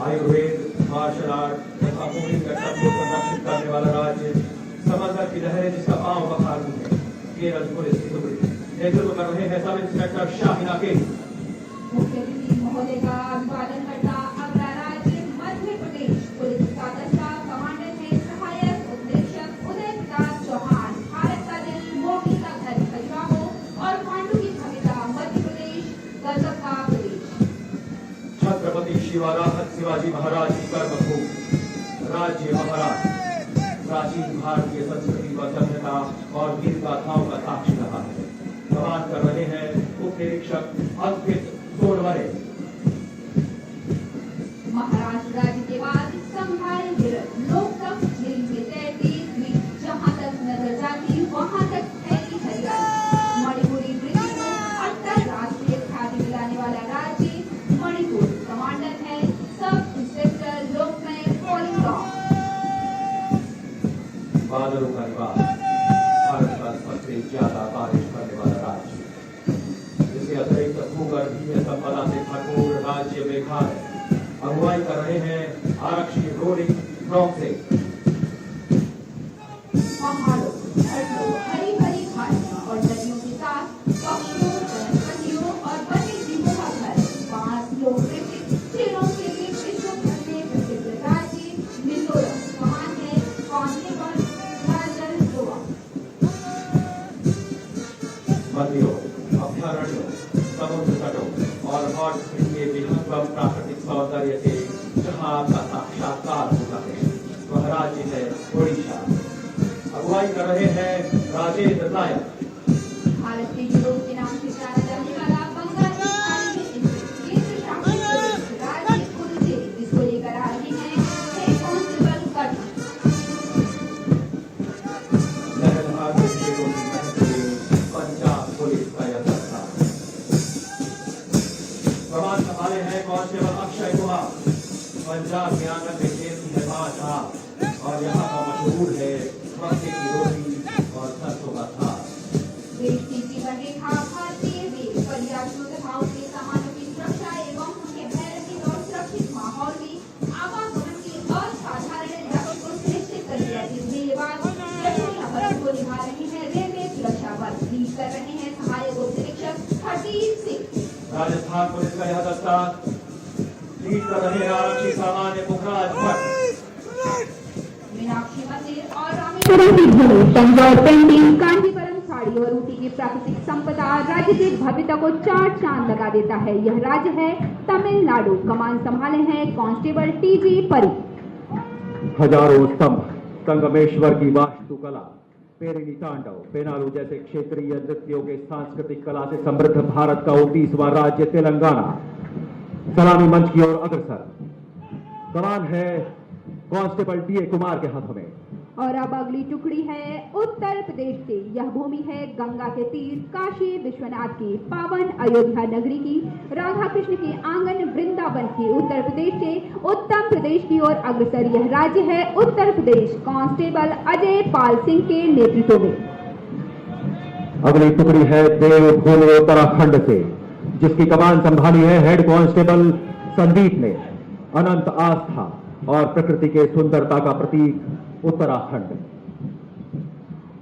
Ayurveda, martial art तथा भूमि रक्षा को संरक्षित करने वाला राज्य, समंदर की लहरें जिसका पांव पखारती है, केरल पुलिस की टुकड़ी नेतृत्व कर रहे हैं सब इंस्पेक्टर शाहीन अकील। मुख्य अतिथि महोदय का अभिवादन करता अगला राज्य मध्य प्रदेश पुलिस का दस्ता कमांडर है सहायक उपनिरीक्षक उदय प्रताप चौहान। भारत का दिल, मोदी का घर खजुराहो और पांडु की भव्यता मध्य प्रदेश गजब का प्रदेश। छत्रपति शिवाजी महाराज की कर्मभूमि राज्य महाराष्ट्र प्राचीन भारतीय संस्कृति व सभ्यता और वीर गाथाओं का साक्षी रहा है। कमान कर रहे हैं उप निरीक्षक अंकित सोनवरे। महाराष्ट्र राज्य के बाद संभाले लोकतंत्र झील में तैरती हुई जहां तक नजर जाती वहां तक फैली हरियाली। मणिपुरी वृत्ति को अंतरराष्ट्रीय ख्याति दिलाने वाला राज्य मणिपुर। कमांडर है सब इंस्पेक्टर लोकमय पॉलिंगॉन। बादलों का निवास भारत का सबसे ज्यादा बारिश करने वाला राज्य, जिसके अतिरिक्त भूगर्भीय संपदा से भरपूर राज्य मेघालय। अगुवाई कर रहे हैं आरक्षी रोलिंग फ्रॉम से। पहाड़ों, झरनों, हरी भरी घाटियों और नदियों के साथ पक्षियों, वनस्पतियों और वन्य जीवों का घर। 5 लोकप्रिय खेलों के लिए विश्व भर में प्रसिद्ध राज्य मिजोरम। कमान है कांस्टेबल राजन गोवा। नदियों, अभयारण्यों, समुद्र तटों और हॉट स्प्रिंग के बेहद प्राकृतिक सौंदर्य से जहां आपका साक्षात्कार होता है वह राज्य है ओडिशा। अगुवाई कर रहे हैं राजेंद्र नायक। भारत के यूरोप के नाम से जाना जाने वाला बंगाल की खाड़ी में स्थित केंद्र शासित प्रदेश राज्य पुडुचेरी, जिसको लेकर आ रहे हैं हेड कांस्टेबल कर्नल। लहरहार क्षेत्रों की महत्वपूर्ण पंजाब पुलिस का यह दस्ता। कमान संभाले हैं कांस्टेबल अक्षय कुमार। पंजाब के आंगन में खेलती है भाषा और यहाँ का मशहूर है मक्के की रोटी और सरसों का साग। देश की जीवन रेखा भारतीय रेल पर्याप्त योद्धाओं के सामानों की सुरक्षा एवं उनके भयरहित और सुरक्षित माहौल में आवागमन की असाधारण लक्ष्य को सुनिश्चित कर दिया, जिसमें ये बात को निभा रहे हैं रेलवे सुरक्षा बल। लीड कर रहे हैं सहायक उप निरीक्षक हरदीप सिंह। राजस्थान पुलिस का यह दस्ता लीड कर रहे हैं आरक्षी सामान्य पुखराज भट्ट। मीनाक्षी मंदिर और रामेश्वरम की धुन, तंजौर पेंटिंग, कांचीपुरम साड़ी और ऊटी की प्राकृतिक संपदा राज्य की भव्यता को 4 चांद लगा देता है। यह राज्य है तमिलनाडु। कमान संभाले हैं कांस्टेबल टीजी परी। हजारों स्तंभ, संगमेश्वर की वास्तुकला, पेरिनी तांडव, पेनालू जैसे क्षेत्रीय नृत्यों के सांस्कृतिक कला से समृद्ध भारत का 29वां राज्य तेलंगाना सलामी मंच की ओर अग्रसर। कमान है कांस्टेबल टीए कुमार के हाथों में। और अब अगली टुकड़ी है उत्तर प्रदेश से। यह भूमि है गंगा के तीर, काशी विश्वनाथ की पावन अयोध्या नगरी की, राधा कृष्ण के आंगन वृंदावन की। उत्तर प्रदेश से उत्तम प्रदेश की ओर अग्रसर यह राज्य है उत्तर प्रदेश, कांस्टेबल अजय पाल सिंह के नेतृत्व में। अगली टुकड़ी है देवभूमि उत्तराखंड से, जिसकी कमान संभाली है हेड कांस्टेबल संदीप ने। अनंत आस्था और प्रकृति के सुंदरता का प्रतीक उत्तराखंड।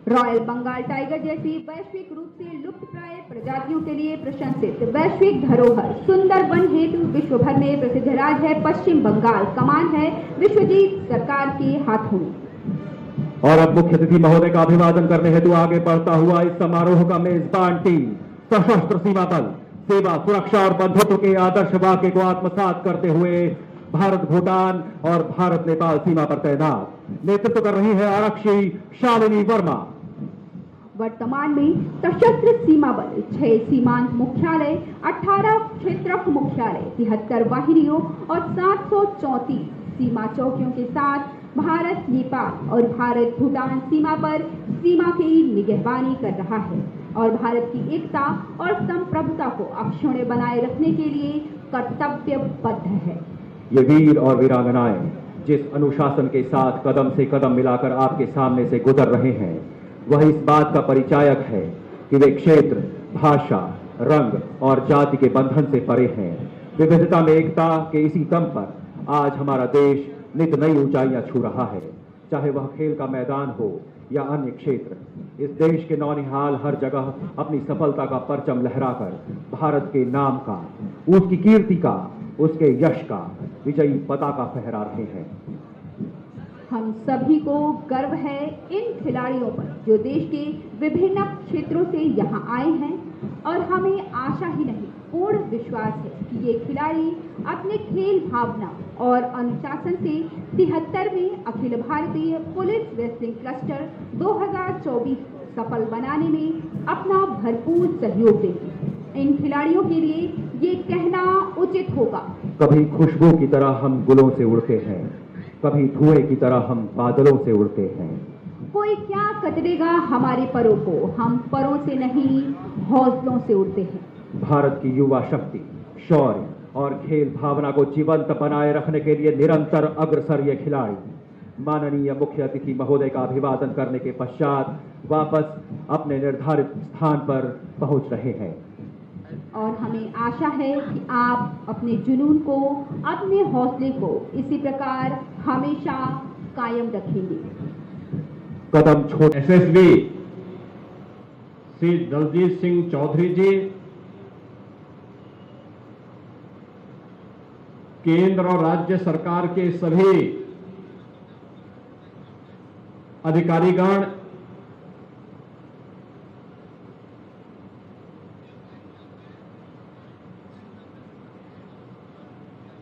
रॉयल बंगाल टाइगर जैसी वैश्विक रूप से लुप्तप्राय प्रजातियों के लिए प्रशंसित वैश्विक धरोहर सुंदरबन हेतु विश्व भर में प्रसिद्ध राज्य है पश्चिम बंगाल। कमान है विश्वजीत सरकार के हाथों में। और अब मुख्य अतिथि महोदय का अभिवादन करने हेतु आगे बढ़ता हुआ इस समारोह का मेजबान टीम सशस्त्र सीमा बल, सेवा, सुरक्षा और बंधुत्व के आदर्श वाक्य को आत्मसात करते हुए भारत भूटान और भारत नेपाल सीमा पर तैनात नेतृत्व कर रही है आरक्षी शालिनी वर्मा। वर्तमान में सशस्त्र सीमा बल 6 सीमांत मुख्यालय, 18 क्षेत्रक मुख्यालय, 73 वाहिनियों और 734 सीमा चौकियों के साथ भारत नेपाल और भारत भूटान सीमा पर सीमा की निगहबानी कर रहा है और भारत की एकता और संप्रभुता को अक्षुण्ण बनाए रखने के लिए कर्तव्यबद्ध है। ये वीर और वीरांगनाएं जिस अनुशासन के साथ कदम से कदम मिलाकर आपके सामने से गुजर रहे हैं, वह इस बात का परिचायक है कि वे क्षेत्र, भाषा, रंग और जाति के बंधन से परे हैं। विविधता में एकता के इसी दम पर आज हमारा देश नित नई ऊंचाइयां छू रहा है, चाहे वह खेल का मैदान हो या अन्य क्षेत्र। इस देश के नौनिहाल हर जगह अपनी सफलता का परचम लहराकर भारत के नाम का, उसकी कीर्ति का, उसके यश का विजयी पताका फहरा रहे हैं। हम सभी को गर्व है इन खिलाड़ियों पर जो देश के विभिन्न क्षेत्रों से यहाँ आए हैं, और हमें आशा ही नहीं पूर्ण विश्वास है कि ये खिलाड़ी अपने खेल भावना और अनुशासन से 73वें Akhil Bharatiya police wrestling cluster 2024 सफल बनाने में अपना भरपूर सहयोग देंगे। इन खिलाड़ियों के लिए ये कहना उचित होगा, कभी खुशबू की तरह हम गुलों से उड़ते हैं, कभी धुएं की तरह हम बादलों से उड़ते हैं। कोई क्या कतरेगा हमारे परों को, हम परों से नहीं हौसलों से उड़ते हैं। भारत की युवा शक्ति, शौर्य और खेल भावना को जीवंत बनाए रखने के लिए निरंतर अग्रसर ये खिलाड़ी माननीय मुख्य अतिथि महोदय का अभिवादन करने के पश्चात वापस अपने निर्धारित स्थान पर पहुंच रहे हैं। और हमें आशा है कि आप अपने जुनून को, अपने हौसले को इसी प्रकार हमेशा कायम रखेंगे। कदम छोड़ एसएसबी श्री दलजीत सिंह चौधरी जी, केंद्र और राज्य सरकार के सभी अधिकारीगण,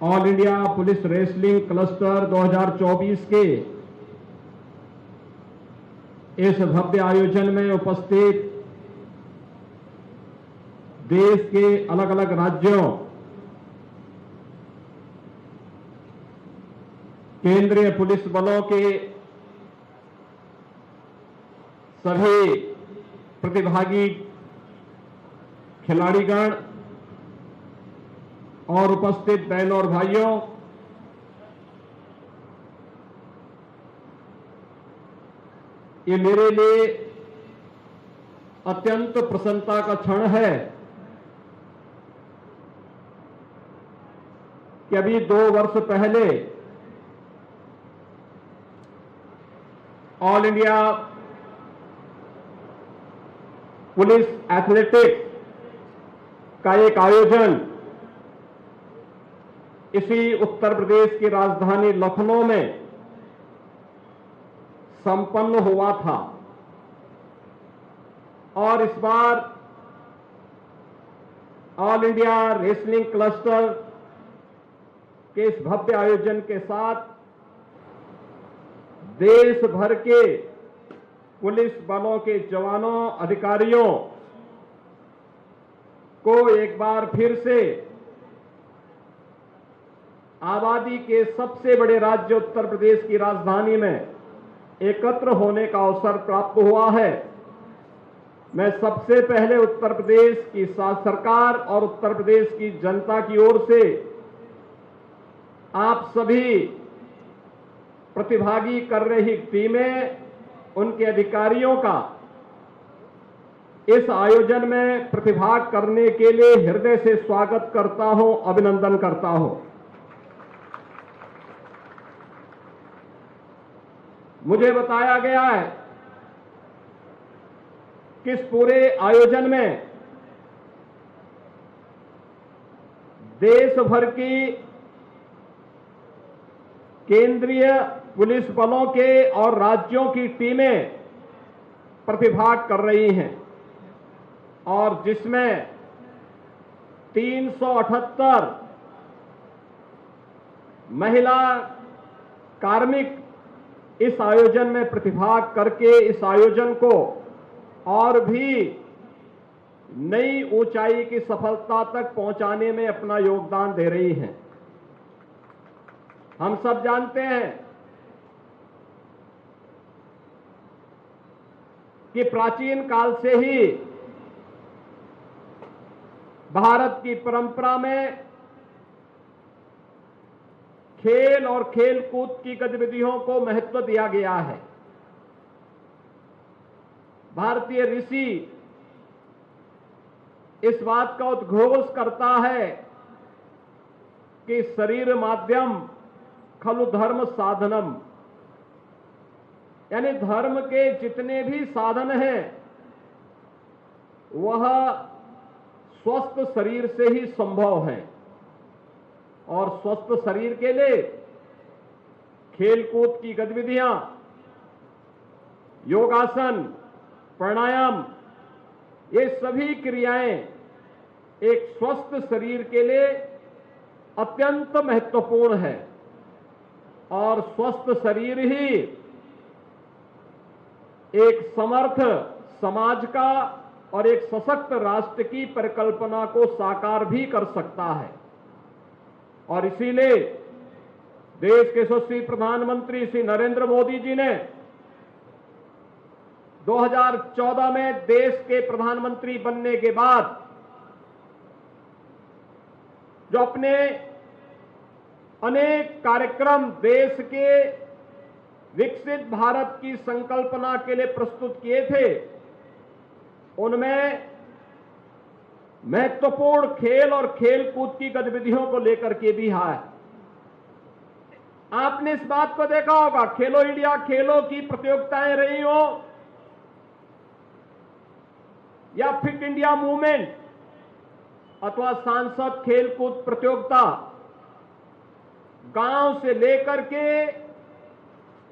all India police wrestling cluster 2024 के इस भव्य आयोजन में उपस्थित देश के अलग अलग राज्यों, केंद्रीय पुलिस बलों के सभी प्रतिभागी खिलाड़ीगण और उपस्थित बहनों और भाइयों, ये मेरे लिए अत्यंत प्रसन्नता का क्षण है कि अभी 2 वर्ष पहले ऑल इंडिया पुलिस एथलेटिक्स का एक आयोजन इसी उत्तर प्रदेश की राजधानी लखनऊ में संपन्न हुआ था, और इस बार ऑल इंडिया रेसलिंग क्लस्टर के इस भव्य आयोजन के साथ देश भर के पुलिस बलों के जवानों, अधिकारियों को एक बार फिर से आबादी के सबसे बड़े राज्य उत्तर प्रदेश की राजधानी में एकत्र होने का अवसर प्राप्त हुआ है। मैं सबसे पहले उत्तर प्रदेश की सरकार और उत्तर प्रदेश की जनता की ओर से आप सभी प्रतिभागी कर रही टीमें, उनके अधिकारियों का इस आयोजन में प्रतिभाग करने के लिए हृदय से स्वागत करता हूं, अभिनंदन करता हूं। मुझे बताया गया है कि इस पूरे आयोजन में देश भर की केंद्रीय पुलिस बलों के और राज्यों की टीमें प्रतिभाग कर रही हैं, और जिसमें 378 महिला कार्मिक इस आयोजन में प्रतिभाग करके इस आयोजन को और भी नई ऊंचाई की सफलता तक पहुंचाने में अपना योगदान दे रही हैं। हम सब जानते हैं कि प्राचीन काल से ही भारत की परंपरा में खेल और खेल कूद की गतिविधियों को महत्व दिया गया है। भारतीय ऋषि इस बात का उद्घोष करता है कि शरीर माध्यम खलु धर्म साधनम, यानी धर्म के जितने भी साधन हैं वह स्वस्थ शरीर से ही संभव है। और स्वस्थ शरीर के लिए खेलकूद की गतिविधियां, योगासन, प्राणायाम, ये सभी क्रियाएं एक स्वस्थ शरीर के लिए अत्यंत महत्वपूर्ण है। और स्वस्थ शरीर ही एक समर्थ समाज का और एक सशक्त राष्ट्र की परिकल्पना को साकार भी कर सकता है। और इसीलिए देश के यशस्वी प्रधानमंत्री श्री नरेंद्र मोदी जी ने 2014 में देश के प्रधानमंत्री बनने के बाद जो अपने अनेक कार्यक्रम देश के विकसित भारत की संकल्पना के लिए प्रस्तुत किए थे, उनमें महत्वपूर्ण खेल और खेलकूद की गतिविधियों को लेकर के भी है। आपने इस बात को देखा होगा, खेलो इंडिया खेलों की प्रतियोगिताएं रही हो या फिट इंडिया मूवमेंट अथवा सांसद खेलकूद प्रतियोगिता, गांव से लेकर के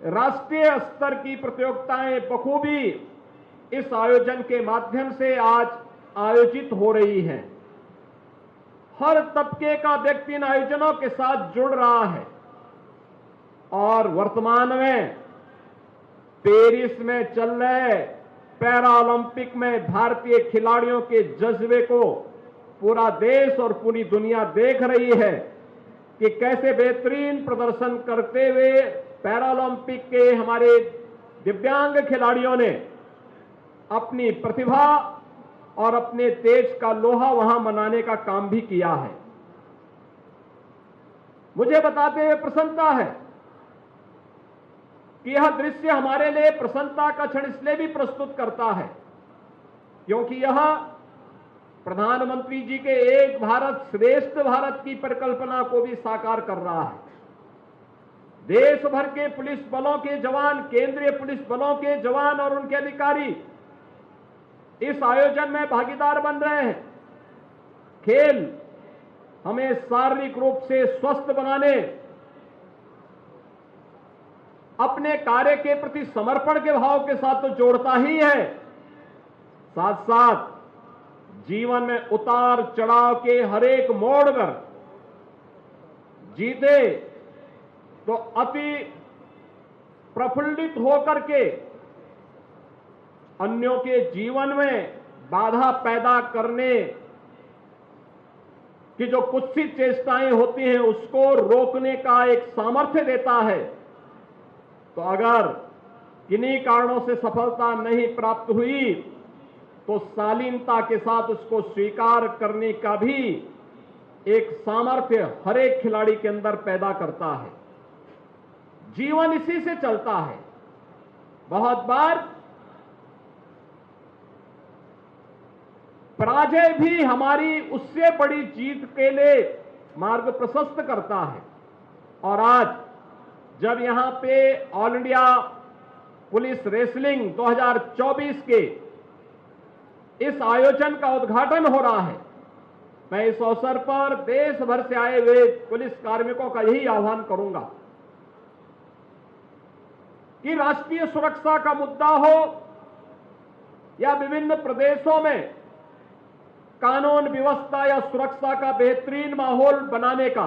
राष्ट्रीय स्तर की प्रतियोगिताएं बखूबी इस आयोजन के माध्यम से आज आयोजित हो रही हैं। हर तबके का व्यक्ति इन आयोजनों के साथ जुड़ रहा है। और वर्तमान में पेरिस में चल रहे पैरा ओलंपिक में भारतीय खिलाड़ियों के जज्बे को पूरा देश और पूरी दुनिया देख रही है कि कैसे बेहतरीन प्रदर्शन करते हुए पैरा ओलंपिक के हमारे दिव्यांग खिलाड़ियों ने अपनी प्रतिभा और अपने देश का लोहा वहां मनाने का काम भी किया है। मुझे बताते हुए प्रसन्नता है कि यह दृश्य हमारे लिए प्रसन्नता का क्षण इसलिए भी प्रस्तुत करता है क्योंकि यह प्रधानमंत्री जी के एक भारत श्रेष्ठ भारत की परिकल्पना को भी साकार कर रहा है। देश भर के पुलिस बलों के जवान, केंद्रीय पुलिस बलों के जवान और उनके अधिकारी इस आयोजन में भागीदार बन रहे हैं। खेल हमें शारीरिक रूप से स्वस्थ बनाने, अपने कार्य के प्रति समर्पण के भाव के साथ तो जोड़ता ही है, साथ साथ जीवन में उतार चढ़ाव के हर एक मोड़ पर जीते तो अति प्रफुल्लित होकर के अन्यों के जीवन में बाधा पैदा करने की जो कुत्सित चेष्टाएं होती हैं उसको रोकने का एक सामर्थ्य देता है। तो अगर किन्हीं कारणों से सफलता नहीं प्राप्त हुई तो शालीनता के साथ उसको स्वीकार करने का भी एक सामर्थ्य हर एक खिलाड़ी के अंदर पैदा करता है। जीवन इसी से चलता है। बहुत बार पराजय भी हमारी उससे बड़ी जीत के लिए मार्ग प्रशस्त करता है। और आज जब यहां पे ऑल इंडिया पुलिस रेसलिंग 2024 के इस आयोजन का उद्घाटन हो रहा है, मैं इस अवसर पर देश भर से आए हुए पुलिस कार्मिकों का यही आह्वान करूंगा कि राष्ट्रीय सुरक्षा का मुद्दा हो या विभिन्न प्रदेशों में कानून व्यवस्था या सुरक्षा का बेहतरीन माहौल बनाने का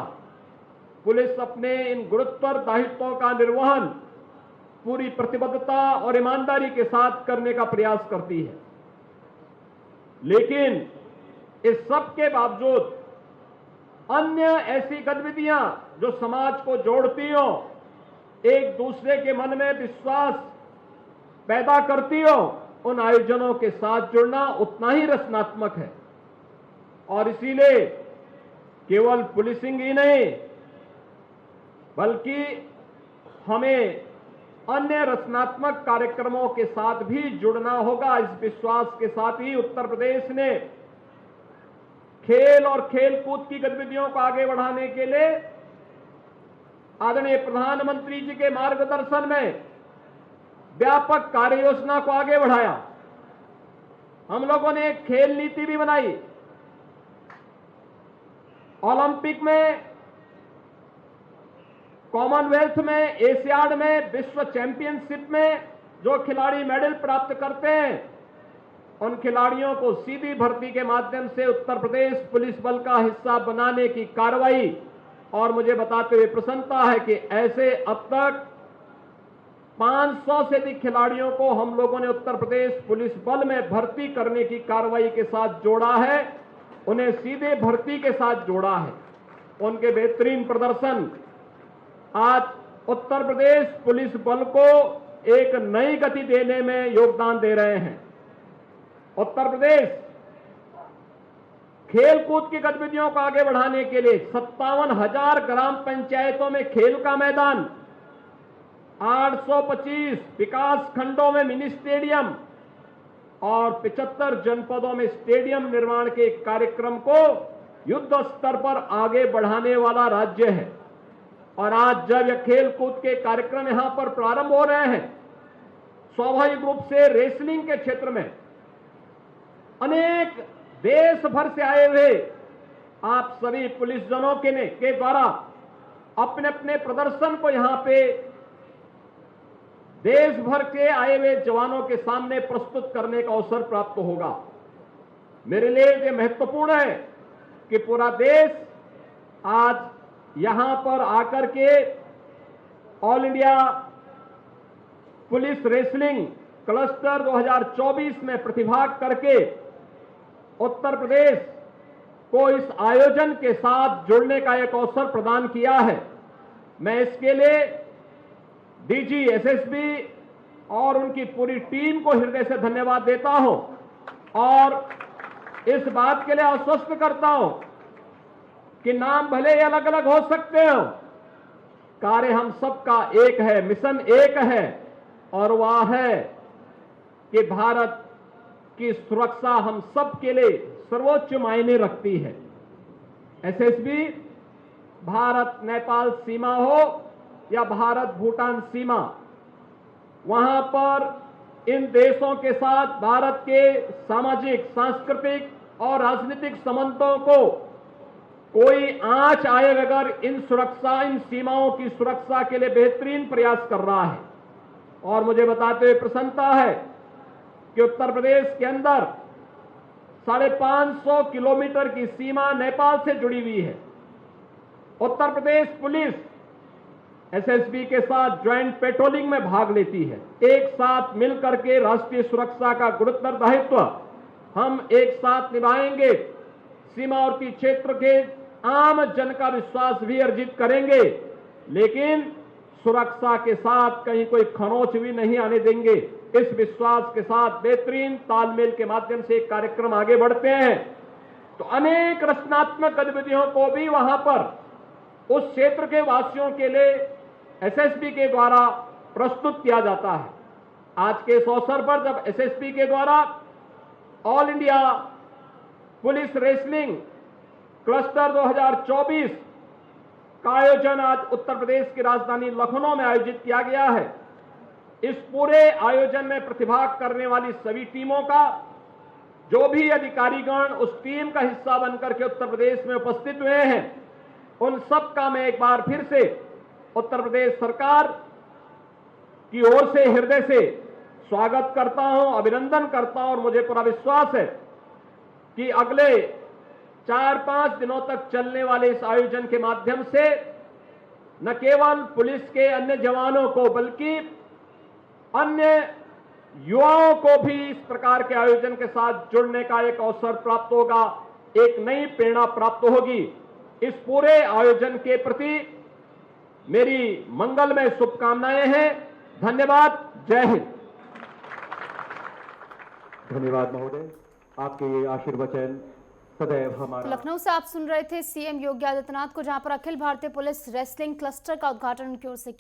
पुलिस अपने इन गुरुत्वर दायित्वों का निर्वहन पूरी प्रतिबद्धता और ईमानदारी के साथ करने का प्रयास करती है। लेकिन इस सब के बावजूद अन्य ऐसी गतिविधियां जो समाज को जोड़ती हो, एक दूसरे के मन में विश्वास पैदा करती हो, उन आयोजनों के साथ जुड़ना उतना ही रचनात्मक है। और इसीलिए केवल पुलिसिंग ही नहीं बल्कि हमें अन्य रचनात्मक कार्यक्रमों के साथ भी जुड़ना होगा। इस विश्वास के साथ ही उत्तर प्रदेश ने खेल और खेल कूद की गतिविधियों को आगे बढ़ाने के लिए आदरणीय प्रधानमंत्री जी के मार्गदर्शन में व्यापक कार्य योजना को आगे बढ़ाया। हम लोगों ने एक खेल नीति भी बनाई। ओलंपिक में, कॉमनवेल्थ में, एशियाड में, विश्व चैंपियनशिप में जो खिलाड़ी मेडल प्राप्त करते हैं, उन खिलाड़ियों को सीधी भर्ती के माध्यम से उत्तर प्रदेश पुलिस बल का हिस्सा बनाने की कार्रवाई, और मुझे बताते हुए प्रसन्नता है कि ऐसे अब तक 500 से अधिक खिलाड़ियों को हम लोगों ने उत्तर प्रदेश पुलिस बल में भर्ती करने की कार्रवाई के साथ जोड़ा है, उन्हें सीधे भर्ती के साथ जोड़ा है। उनके बेहतरीन प्रदर्शन आज उत्तर प्रदेश पुलिस बल को एक नई गति देने में योगदान दे रहे हैं। उत्तर प्रदेश खेल कूद की गतिविधियों को आगे बढ़ाने के लिए 57,000 ग्राम पंचायतों में खेल का मैदान, 825 विकास खंडों में मिनी स्टेडियम और 75 जनपदों में स्टेडियम निर्माण के कार्यक्रम को युद्ध स्तर पर आगे बढ़ाने वाला राज्य है। और आज जब यह खेल कूद के कार्यक्रम यहां पर प्रारंभ हो रहे हैं, स्वाभाविक रूप से रेसलिंग के क्षेत्र में अनेक देश भर से आए हुए आप सभी पुलिस जनों के द्वारा अपने अपने प्रदर्शन को यहां पे देश भर के आए हुए जवानों के सामने प्रस्तुत करने का अवसर प्राप्त होगा। मेरे लिए ये महत्वपूर्ण है कि पूरा देश आज यहां पर आकर के all India police wrestling cluster 2024 में प्रतिभाग करके उत्तर प्रदेश को इस आयोजन के साथ जुड़ने का एक अवसर प्रदान किया है। मैं इसके लिए डीजी एसएसबी और उनकी पूरी टीम को हृदय से धन्यवाद देता हूं और इस बात के लिए आश्वस्त करता हूं कि नाम भले ही अलग अलग हो सकते हो, कार्य हम सबका एक है, मिशन एक है, और वह है कि भारत की सुरक्षा हम सब के लिए सर्वोच्च मायने रखती है। एसएसबी भारत नेपाल सीमा हो या भारत भूटान सीमा, वहां पर इन देशों के साथ भारत के सामाजिक, सांस्कृतिक और राजनीतिक संबंधों को कोई आंच आए बगैर इन सीमाओं की सुरक्षा के लिए बेहतरीन प्रयास कर रहा है। और मुझे बताते हुए प्रसन्नता है कि उत्तर प्रदेश के अंदर 550 किलोमीटर की सीमा नेपाल से जुड़ी हुई है। उत्तर प्रदेश पुलिस एसएसबी के साथ ज्वाइंट पेट्रोलिंग में भाग लेती है। एक साथ मिलकर के राष्ट्रीय सुरक्षा का गुरुतर दायित्व हम एक साथ निभाएंगे, सीमावर्ती क्षेत्र के आम जन का विश्वास भी अर्जित करेंगे, लेकिन सुरक्षा के साथ कहीं कोई खरोंच भी नहीं आने देंगे। इस विश्वास के साथ बेहतरीन तालमेल के माध्यम से एक कार्यक्रम आगे बढ़ते हैं तो अनेक रचनात्मक गतिविधियों को भी वहां पर उस क्षेत्र के वासियों के लिए एसएसबी के द्वारा प्रस्तुत किया जाता है। आज के इस अवसर पर जब एसएसबी के द्वारा all India police wrestling cluster 2024 का आयोजन आज उत्तर प्रदेश की राजधानी लखनऊ में आयोजित किया गया है, इस पूरे आयोजन में प्रतिभाग करने वाली सभी टीमों का, जो भी अधिकारीगण उस टीम का हिस्सा बनकर के उत्तर प्रदेश में उपस्थित हुए हैं, उन सब का मैं एक बार फिर से उत्तर प्रदेश सरकार की ओर से हृदय से स्वागत करता हूं, अभिनंदन करता हूं। और मुझे पूरा विश्वास है कि अगले 4-5 दिनों तक चलने वाले इस आयोजन के माध्यम से न केवल पुलिस के अन्य जवानों को बल्कि अन्य युवाओं को भी इस प्रकार के आयोजन के साथ जुड़ने का एक अवसर प्राप्त होगा, एक नई प्रेरणा प्राप्त होगी। इस पूरे आयोजन के प्रति मेरी मंगलमय शुभकामनाएं हैं। धन्यवाद। जय हिंद। धन्यवाद महोदय, आपके ये आशीर्वचन सदैव हमारा। लखनऊ से आप सुन रहे थे सीएम योगी आदित्यनाथ को, जहां पर Akhil Bharatiya police wrestling cluster का उद्घाटन उनकी ओर से किया